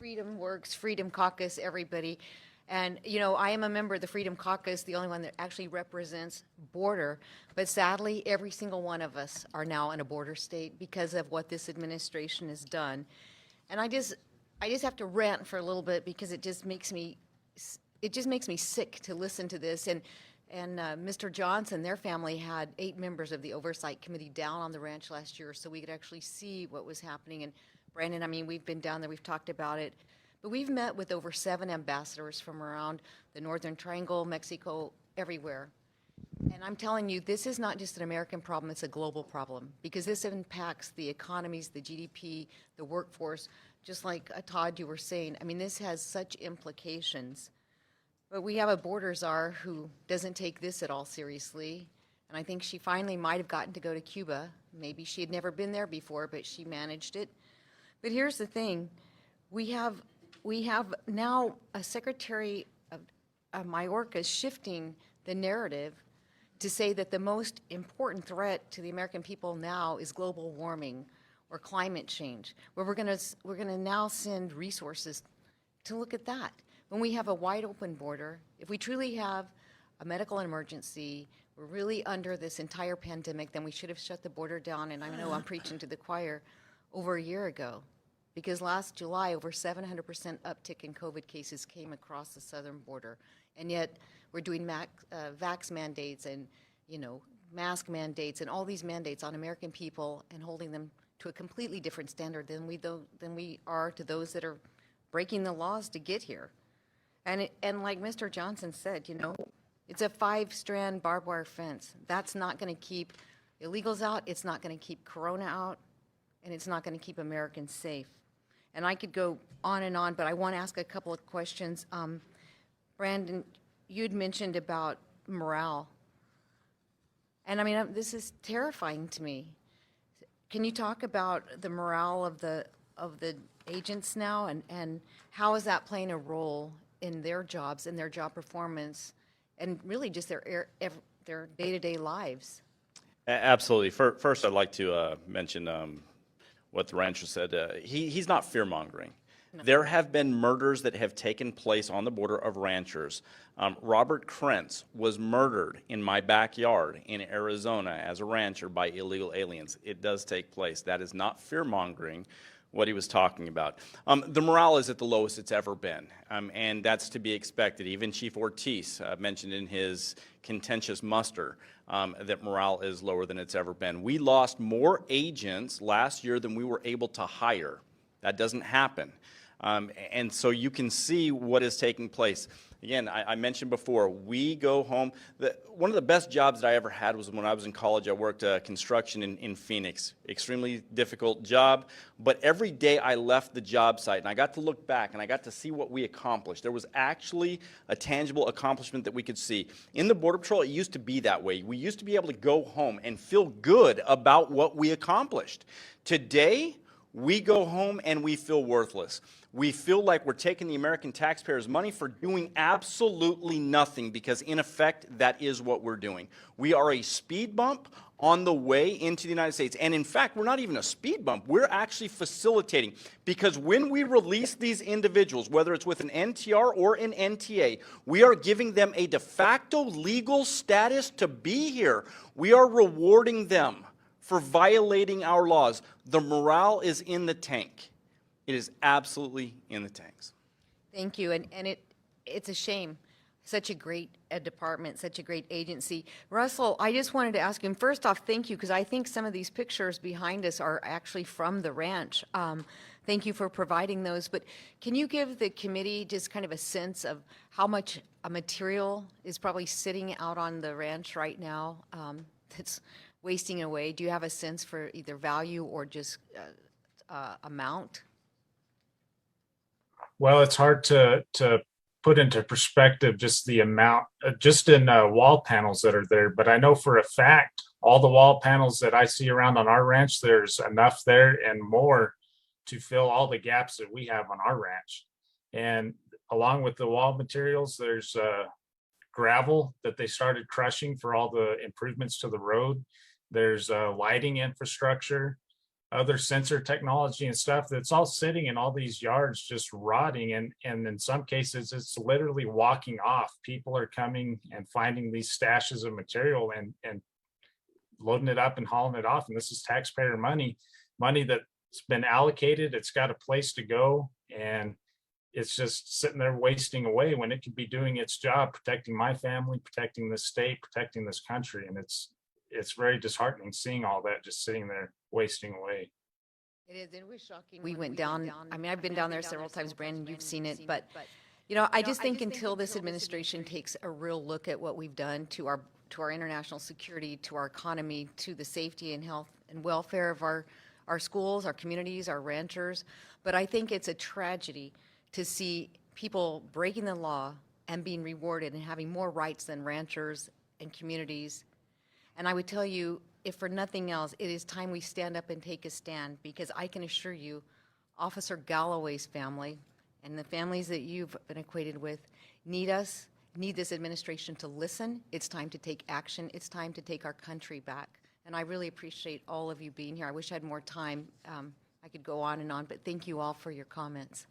Freedom Works, Freedom Caucus, everybody. And, I am a member of the Freedom Caucus, the only one that actually represents border. But sadly, every single one of us are now in a border state because of what this administration has done. And I just have to rant for a little bit because it just makes me sick to listen to this. And Mr. Johnson, their family had 8 members of the Oversight Committee down on the ranch last year so we could actually see what was happening. And Brandon, I mean, we've been down there, we've talked about it, but we've met with over 7 ambassadors from around the Northern Triangle, Mexico, everywhere. And I'm telling you, this is not just an American problem, it's a global problem because this impacts the economies, the GDP, the workforce, just like Todd, you were saying. I mean, this has such implications. But we have a border czar who doesn't take this at all seriously. And I think she finally might have gotten to go to Cuba. Maybe she had never been there before, but she managed it. But here's the thing. We have now a Secretary of Mayorkas shifting the narrative to say that the most important threat to the American people now is global warming or climate change, where we're gonna now send resources to look at that. When we have a wide open border, if we truly have a medical emergency, we're really under this entire pandemic, then we should have shut the border down, and I know I'm preaching to the choir, over a year ago. Because last July, over 700% uptick in COVID cases came across the southern border. And yet, we're doing vax mandates and, mask mandates and all these mandates on American people and holding them to a completely different standard than we are to those that are breaking the laws to get here. And like Mr. Johnson said, it's a 5-strand barbed wire fence. That's not going to keep illegals out. It's not going to keep Corona out. And it's not going to keep Americans safe. And I could go on, but I want to ask a couple of questions. Brandon, you'd mentioned about morale. And I mean, this is terrifying to me. Can you talk about the morale of the agents now, and how is that playing a role in their jobs and their job performance, and really just their day-to-day lives? Absolutely. First, I'd like to mention what the rancher said. He's not fear-mongering. No. There have been murders that have taken place on the border of ranchers. Robert Krentz was murdered in my backyard in Arizona as a rancher by illegal aliens. It does take place. That is not fear-mongering, what he was talking about. The morale is at the lowest it's ever been, and that's to be expected. Even Chief Ortiz mentioned in his contentious muster that morale is lower than it's ever been. We lost more agents last year than we were able to hire. That doesn't happen. And so you can see what is taking place. Again, I mentioned before, we go home. One of the best jobs that I ever had was when I was in college. I worked construction in Phoenix. Extremely difficult job, but every day I left the job site and I got to look back and I got to see what we accomplished. There was actually a tangible accomplishment that we could see. In the Border Patrol, it used to be that way. We used to be able to go home and feel good about what we accomplished. Today, we go home and we feel worthless. We feel like we're taking the American taxpayers' money for doing absolutely nothing, because in effect, that is what we're doing. We are a speed bump on the way into the United States. And in fact, we're not even a speed bump. We're actually facilitating, because when we release these individuals, whether it's with an NTR or an NTA, we are giving them a de facto legal status to be here. We are rewarding them for violating our laws. The morale is in the tank. It is absolutely in the tanks. Thank you, and it's a shame. Such a great department, such a great agency. Russell, I just wanted to ask him, first off, thank you, because I think some of these pictures behind us are actually from the ranch. Thank you for providing those, but can you give the committee just kind of a sense of how much material is probably sitting out on the ranch right now that's wasting away? Do you have a sense for either value or just amount? Well, it's hard to put into perspective just the amount, just in wall panels that are there. But I know for a fact, all the wall panels that I see around on our ranch, there's enough there and more to fill all the gaps that we have on our ranch. And along with the wall materials, there's gravel that they started crushing for all the improvements to the road. There's lighting infrastructure. other sensor technology and stuff that's all sitting in all these yards just rotting, and in some cases it's literally walking off. People are coming and finding these stashes of material and loading it up and hauling it off, and this is taxpayer money that's been allocated. It's got a place to go, and it's just sitting there wasting away when it could be doing its job, protecting my family, protecting this state, protecting this country. And it's very disheartening seeing all that just sitting there wasting away. It is. It was shocking. We went down. I mean, I've been down there several times, Brandon. You've seen it, but I just think until this administration takes a real look at what we've done to our international security, to our economy, to the safety and health and welfare of our schools, our communities, our ranchers. But I think it's a tragedy to see people breaking the law and being rewarded and having more rights than ranchers and communities. And I would tell you, if for nothing else, it is time we stand up and take a stand, because I can assure you, Officer Galloway's family and the families that you've been acquainted with need us, need this administration to listen. It's time to take action. It's time to take our country back. And I really appreciate all of you being here. I wish I had more time. I could go on and on, but thank you all for your comments.